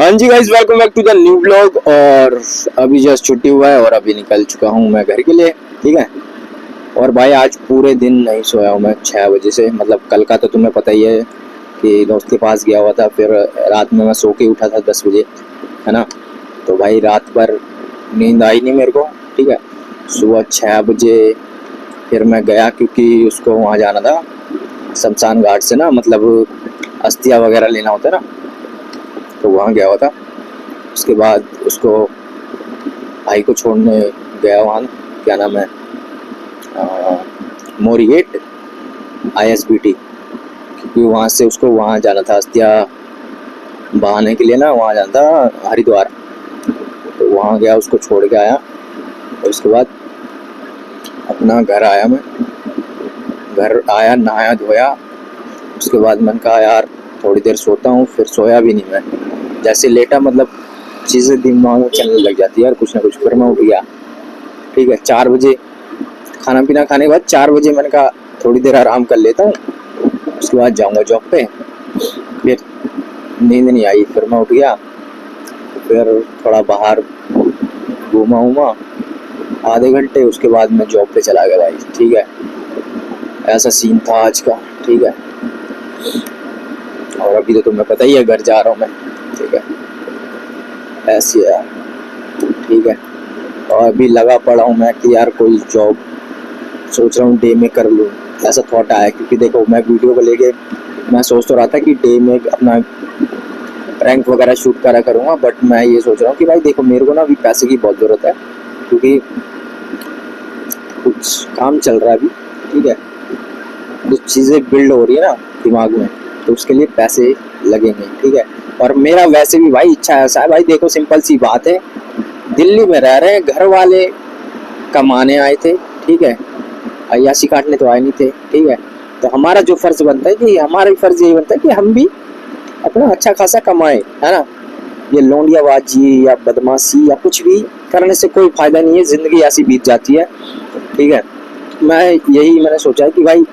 हाँ जी guys, welcome back to the new blog. और अभी जस्ट छुट्टी हुआ है और अभी निकल चुका हूँ मैं घर के लिए। ठीक है। और भाई आज पूरे दिन नहीं सोया हूँ मैं 6 बजे से। मतलब कल का तो तुम्हें पता ही है कि दोस्त के पास गया हुआ था, फिर रात में मैं सो के उठा था 10 बजे, है ना। तो भाई रात भर नींद आई नहीं मेरे को। ठीक है। सुबह 6 बजे फिर मैं गया, क्योंकि उसको वहाँ जाना था शमशान घाट से ना, मतलब अस्थियाँ वगैरह लेना होता है ना, तो वहाँ गया हुआ था। उसके बाद उसको भाई को छोड़ने गया वहाँ, क्या नाम है, मोरी गेट ISBT, क्योंकि वहाँ से उसको वहाँ जाना था अस्थियाँ बहाने के लिए ना, वहाँ जाना था हरिद्वार। तो वहाँ गया, उसको छोड़ के आया और उसके बाद अपना घर आया। मैं घर आया, नहाया धोया। उसके बाद मैंने कहा यार थोड़ी देर सोता हूँ, फिर सोया भी नहीं मैं। जैसे लेटा मतलब चीज़ें दिमाग में चलने लग जाती है यार, कुछ ना कुछ। फिर मैं उठ गया। ठीक है। 4 बजे खाना पीना खाने के बाद 4 बजे मैंने कहा थोड़ी देर आराम कर लेता हूँ, उसके बाद जाऊँगा जॉब पे। फिर नींद नहीं आई, फिर मैं उठ गया। फिर थोड़ा बाहर घूमा उमा आधे घंटे, उसके बाद मैं जॉब पे चला गया भाई। ठीक है। ऐसा सीन था आज का। ठीक है। और अभी तो तुम्हें पता ही है घर जा रहा हूँ मैं। ठीक है। ऐसे यार। ठीक है। और अभी लगा पड़ा हूँ मैं कि यार कोई जॉब सोच रहा हूँ डे में कर लूँ। ऐसा थॉट आया, क्योंकि देखो मैं वीडियो को लेके मैं सोच तो रहा था कि डे में अपना रैंक वगैरह शूट करा करूँगा, बट मैं ये सोच रहा हूँ कि भाई देखो मेरे को ना अभी पैसे की बहुत ज़रूरत है, क्योंकि कुछ काम चल रहा है अभी। ठीक है। कुछ चीज़ें बिल्ड हो रही है ना दिमाग में, तो उसके लिए पैसे लगेंगे। ठीक है। और मेरा वैसे भी भाई इच्छा ऐसा है भाई, देखो सिंपल सी बात है, दिल्ली में रह रहे हैं, घर वाले कमाने आए थे। ठीक है। अय्याशी काटने तो आए नहीं थे। ठीक है। तो हमारा जो फर्ज बनता है कि हमारा फर्ज यही बनता है कि हम भी अपना अच्छा खासा कमाए, है ना। ये लौंडियाबाजी या बदमाशी या कुछ भी करने से कोई फायदा नहीं है, जिंदगी ऐसी बीत जाती है। ठीक है। मैंने सोचा है कि भाई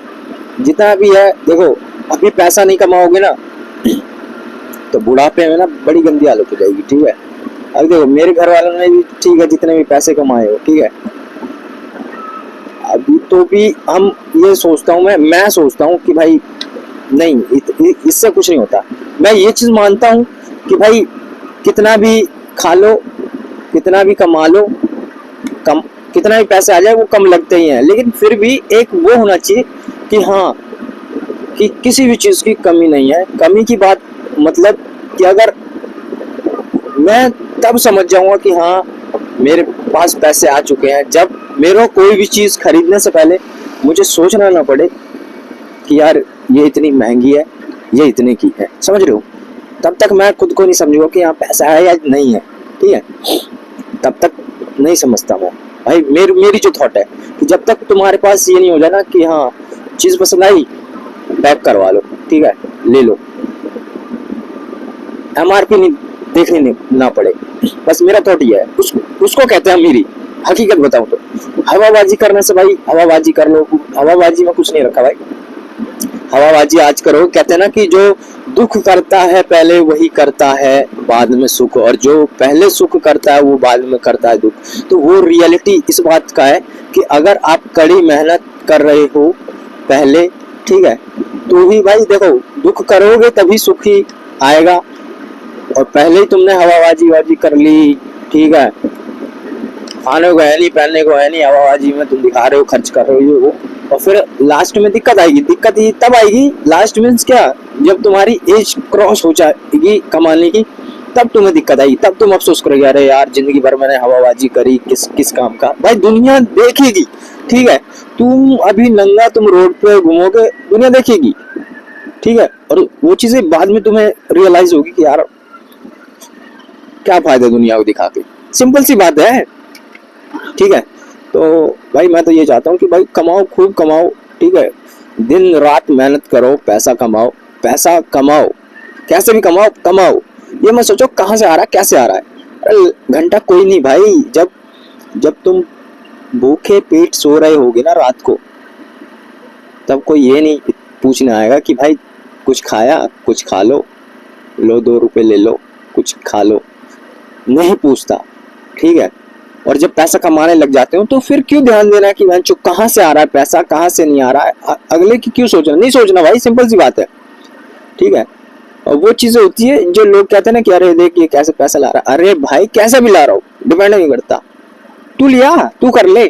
जितना भी है, देखो अभी पैसा नहीं कमाओगे ना तो बुढ़ापे में ना बड़ी गंदी हालत हो जाएगी। ठीक है। अभी देखो मेरे घर वालों ने भी, ठीक है, जितने भी पैसे कमाए हो, ठीक है, अभी तो भी हम ये सोचता हूँ, मैं सोचता हूँ कि भाई नहीं, इससे कुछ नहीं होता। मैं ये चीज मानता हूँ कि भाई कितना भी खा लो, कितना भी कमा लो, कम कितना भी पैसे आ जाए वो कम लगते ही हैं, लेकिन फिर भी एक वो होना चाहिए कि हाँ, कि किसी भी चीज की कमी नहीं है। कमी की बात मतलब कि अगर मैं तब समझ जाऊंगा कि हाँ मेरे पास पैसे आ चुके हैं, जब मेरे को कोई भी चीज खरीदने से पहले मुझे सोचना ना पड़े कि यार ये इतनी महंगी है, ये इतने की है, समझ रहे हो। तब तक मैं खुद को नहीं समझूंगा कि यहाँ पैसा है या नहीं है। ठीक है। तब तक नहीं समझता मैं भाई। मेरी जो थॉट है कि जब तक तुम्हारे पास ये नहीं हो जाए ना कि हाँ चीज पसंद आई, पैक करवा लो, ठीक है, ले लो, MRP नहीं देखने ना पड़े, बस मेरा थॉट ये है। उसको कहते हैं मेरी हकीकत बताऊं तो हवाबाजी करने से भाई, हवाबाजी कर लो, हवाबाजी में कुछ नहीं रखा भाई। हवाबाजी आज करो, कहते हैं ना कि जो दुख करता है पहले वही करता है बाद में सुख, और जो पहले सुख करता है वो बाद में करता है दुख। तो वो रियलिटी इस बात का है कि अगर आप कड़ी मेहनत कर रहे हो पहले, ठीक है, तो ही भाई देखो दुख करोगे तभी सुख ही आएगा। और पहले ही तुमने हवाबाजी वाजी कर ली, ठीक है, खाने को है नहीं, पहनने को है नहीं, हवाबाजी में तुम दिखा रहे हो, खर्च कर रहे हो ये वो, और फिर लास्ट में दिक्कत आएगी। दिक्कत ही तब आएगी, लास्ट मीन्स क्या, जब तुम्हारी एज क्रॉस हो जाएगी कमाने की, तब तुम्हें दिक्कत आएगी, तब तुम अफसोस करोगे अरे यार जिंदगी भर मैंने हवाबाजी करी, किस किस काम का। भाई दुनिया देखेगी। ठीक है। तुम अभी नंगा तुम रोड पे घूमोगे, दुनिया देखेगी। ठीक है। और वो चीजें बाद में तुम्हें रियलाइज होगी कि यार क्या फायदा दुनिया को दिखा के। सिंपल सी बात है। ठीक है। तो भाई मैं तो ये चाहता हूँ कि भाई कमाओ, खूब कमाओ। ठीक है। दिन रात मेहनत करो, पैसा कमाओ, पैसा कमाओ, कैसे भी कमाओ कमाओ। ये मत सोचो कहाँ से आ रहा है, कैसे आ रहा है। अरे घंटा कोई नहीं भाई, जब जब तुम भूखे पेट सो रहे होगे ना रात को, तब कोई ये नहीं पूछने आएगा कि भाई कुछ खाया, कुछ खा लो, लो 2 रुपए ले लो, कुछ कुछ खा लो, नहीं पूछता, ठीक है। और जब पैसा कमाने लग जाते हो तो फिर क्यों ध्यान देना है कि बहनचोद कहाँ से आ रहा है पैसा, कहाँ से नहीं आ रहा है, अगले की क्यों सोचना, नहीं सोचना भाई, सिंपल सी बात है, ठीक है। और वो चीजें होती है जो लोग कहते हैं ना कि अरे देख ये कैसे पैसा ला रहा है, अरे भाई कैसे भी ला रहा हो डिपेंड नहीं करता, तू लिया तू कर ले।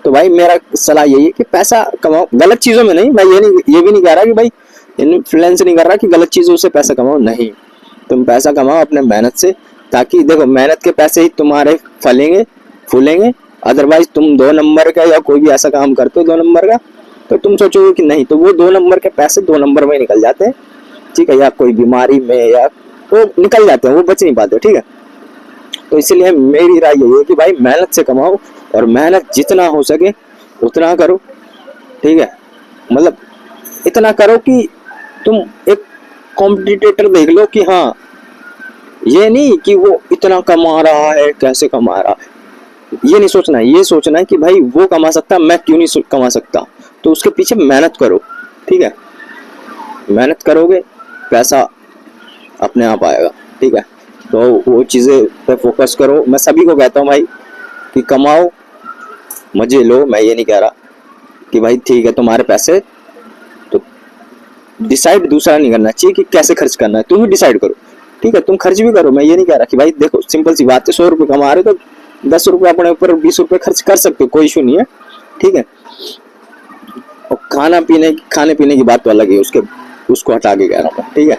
तो भाई मेरा सलाह यही है कि पैसा कमाओ, गलत चीजों में नहीं, मैं ये भी नहीं कह रहा कि भाई इन्फ्लुएंस नहीं कर रहा कि गलत चीजों से पैसा कमाओ, नहीं, तुम पैसा कमाओ अपने मेहनत से, ताकि देखो मेहनत के पैसे ही तुम्हारे फलेंगे फूलेंगे। अदरवाइज तुम 2 नंबर का या कोई भी ऐसा काम करते हो 2 नंबर का, तो तुम सोचोगे कि नहीं, तो वो 2 नंबर के पैसे 2 नंबर में निकल जाते हैं, ठीक है, या कोई बीमारी में या वो निकल जाते हैं, वो बच नहीं पाते, ठीक है। तो इसलिए मेरी राय यही है कि भाई मेहनत से कमाओ और मेहनत जितना हो सके उतना करो, ठीक है। मतलब इतना करो कि तुम एक कॉम्पिटिटर देख लो कि हाँ, ये नहीं कि वो इतना कमा रहा है कैसे कमा रहा है, ये नहीं सोचना है, ये सोचना है कि भाई वो कमा सकता मैं क्यों नहीं कमा सकता, तो उसके पीछे मेहनत करो, ठीक है। मेहनत करोगे पैसा अपने आप आएगा, ठीक है। तो वो चीज़ें पे फोकस करो। मैं सभी को कहता हूँ भाई कि कमाओ मजे लो, मैं ये नहीं कह रहा कि भाई ठीक है तुम्हारे पैसे, तो डिसाइड दूसरा नहीं करना चाहिए कि कैसे खर्च करना है, तुम ही डिसाइड करो, ठीक है। तुम खर्च भी करो, मैं ये नहीं कह रहा कि भाई देखो सिंपल सी बात है, 100 रुपये कमा रहे तो 10 रुपये अपने ऊपर 20 रुपये खर्च कर सकते हो, कोई इशू नहीं है, ठीक है। और खाने पीने की बात तो अलग है, उसको हटा के कह रहा हूँ, ठीक है।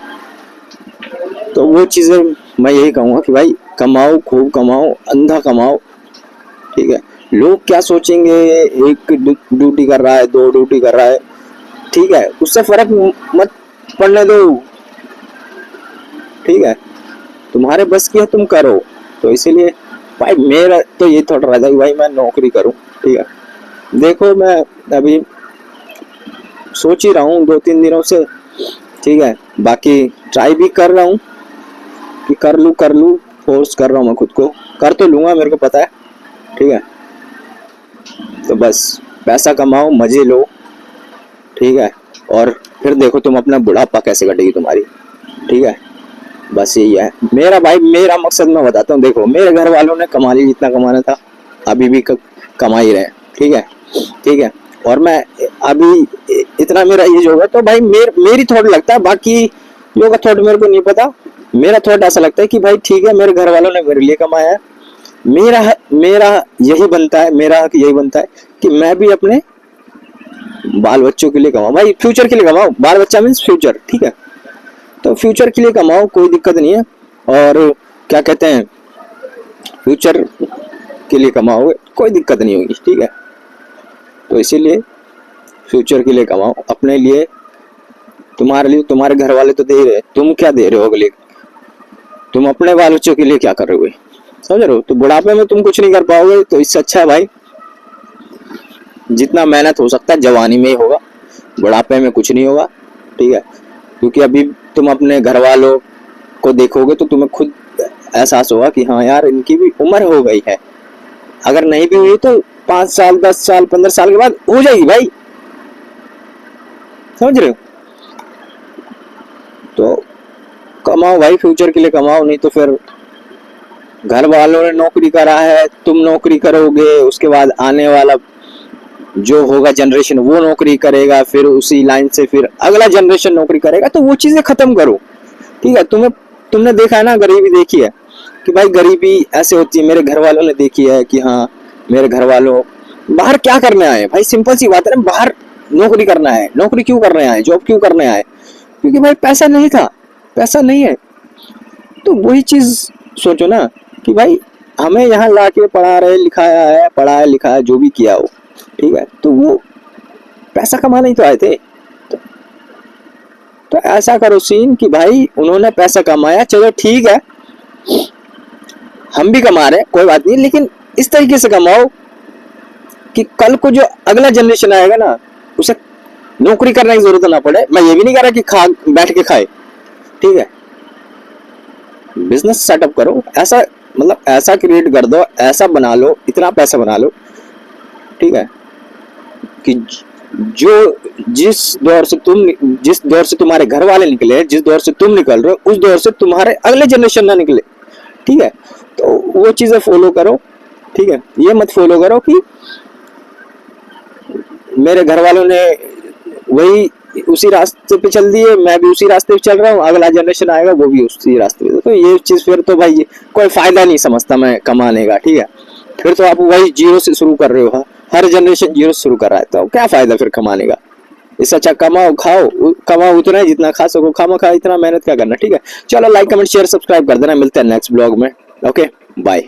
तो वो चीज़ें मैं यही कहूँगा कि भाई कमाओ, खूब कमाओ, अंधा कमाओ, ठीक है। लोग क्या सोचेंगे, एक ड्यूटी कर रहा है 2 ड्यूटी कर रहा है, ठीक है, उससे फर्क मत पड़ने दो, ठीक है। तुम्हारे बस की है तुम करो। तो इसीलिए भाई मेरा तो ये थॉट रहता है कि भाई मैं नौकरी करूं, ठीक है। देखो मैं अभी सोच ही रहा हूँ 2-3 दिनों से, ठीक है, बाकी ट्राई भी कर रहा हूँ कि कर लूँ, फोर्स कर रहा हूँ मैं खुद को, कर तो लूँगा मेरे को पता है, ठीक है। तो बस पैसा कमाओ, मजे लो, ठीक है, और फिर देखो तुम अपना बुढ़ापा कैसे कटेगी तुम्हारी, ठीक है। बस यही है मेरा भाई, मेरा मकसद मैं बताता हूँ। देखो मेरे घर वालों ने कमा लिया जितना कमाना था, अभी भी कमा ही रहे, ठीक है, ठीक है। और मैं अभी इतना मेरा एज होगा तो भाई मेरी थॉट लगता है, बाकी लोगों का थॉट मेरे को नहीं पता, मेरा थॉट ऐसा लगता है कि भाई ठीक है मेरे घर वालों ने मेरे लिए कमाया है, मेरा यही बनता है, मेरा हक यही बनता है कि मैं भी अपने बाल बच्चों के लिए कमाऊं, भाई फ्यूचर के लिए कमाऊं, बाल बच्चा मीन्स फ्यूचर, ठीक है। तो फ्यूचर के लिए कमाओ, कोई दिक्कत नहीं है, और क्या कहते हैं, फ्यूचर के लिए कमाओगे कोई दिक्कत नहीं होगी, ठीक है। तो इसीलिए फ्यूचर के लिए कमाओ, अपने लिए, तुम्हारे लिए, तुम्हारे घर वाले तो दे रहे, तुम क्या दे रहे हो अगले, तुम अपने बाल बच्चों के लिए क्या कर रहे हो, समझ रहे हो। तो बुढ़ापे में तुम कुछ नहीं कर पाओगे, तो इससे अच्छा है भाई जितना मेहनत हो सकता है जवानी में ही होगा, बुढ़ापे में कुछ नहीं होगा, ठीक है। क्योंकि अभी तुम अपने घर वालों को देखोगे तो तुम्हें खुद एहसास होगा कि हाँ यार इनकी भी उम्र हो गई है, अगर नहीं भी हुई तो 5 साल 10 साल 15 साल के बाद हो जाएगी भाई, समझ रहे हो। तो कमाओ भाई, फ्यूचर के लिए कमाओ, नहीं तो फिर घर वालों ने नौकरी करा है, तुम नौकरी करोगे, उसके बाद आने वाला जो होगा जनरेशन वो नौकरी करेगा, फिर उसी लाइन से फिर अगला जनरेशन नौकरी करेगा, तो वो चीजें खत्म करो, ठीक है। तुमने देखा है ना, गरीबी देखी है कि भाई गरीबी ऐसे होती है, मेरे घर वालों ने देखी है कि हाँ मेरे घर वालों बाहर क्या करने आए भाई, सिंपल सी बात है ना, बाहर नौकरी करना है, नौकरी क्यों करने आए, जॉब क्यों करने आए, क्योंकि भाई पैसा नहीं था, पैसा नहीं है। तो वही चीज सोचो ना कि भाई हमें यहाँ ला के पढ़ाया लिखाया जो भी किया हो, ठीक है, तो वो पैसा कमाने ही तो आए थे। तो ऐसा करो सीन कि भाई उन्होंने पैसा कमाया, चलो ठीक है हम भी कमा रहे हैं कोई बात नहीं, लेकिन इस तरीके से कमाओ कि कल को जो अगला जनरेशन आएगा ना उसे नौकरी करने की जरूरत ना पड़े। मैं ये भी नहीं कह रहा कि बैठ के खाए, ठीक है, बिजनेस सेटअप करो, ऐसा मतलब ऐसा क्रिएट कर दो, ऐसा बना लो, इतना पैसा बना लो, ठीक है, कि जिस दौर से तुम्हारे घर वाले निकले, जिस दौर से तुम निकल रहे हो, उस दौर से तुम्हारे अगले जनरेशन ना निकले, ठीक है। तो वो चीजें फॉलो करो, ठीक है। ये मत फॉलो करो कि मेरे घर वालों ने वही उसी रास्ते पे चल दिए, मैं भी उसी रास्ते पे चल रहा हूँ, अगला जनरेशन आएगा वो भी उसी रास्ते पे, तो ये चीज फिर तो भाई कोई फायदा नहीं समझता मैं कमाने का, ठीक है। फिर तो आप वही जीरो से शुरू कर रहे हो, हर जनरेशन जीरो से शुरू कर रहा है, तो क्या फायदा फिर कमाने का। इससे अच्छा कमाओ, खाओ, कमाओ उतना ही जितना खा सको, खामा खा इतना मेहनत क्या करना, ठीक है। चलो लाइक कमेंट शेयर सब्सक्राइब कर देना, मिलते हैं नेक्स्ट ब्लॉग में। Okay bye.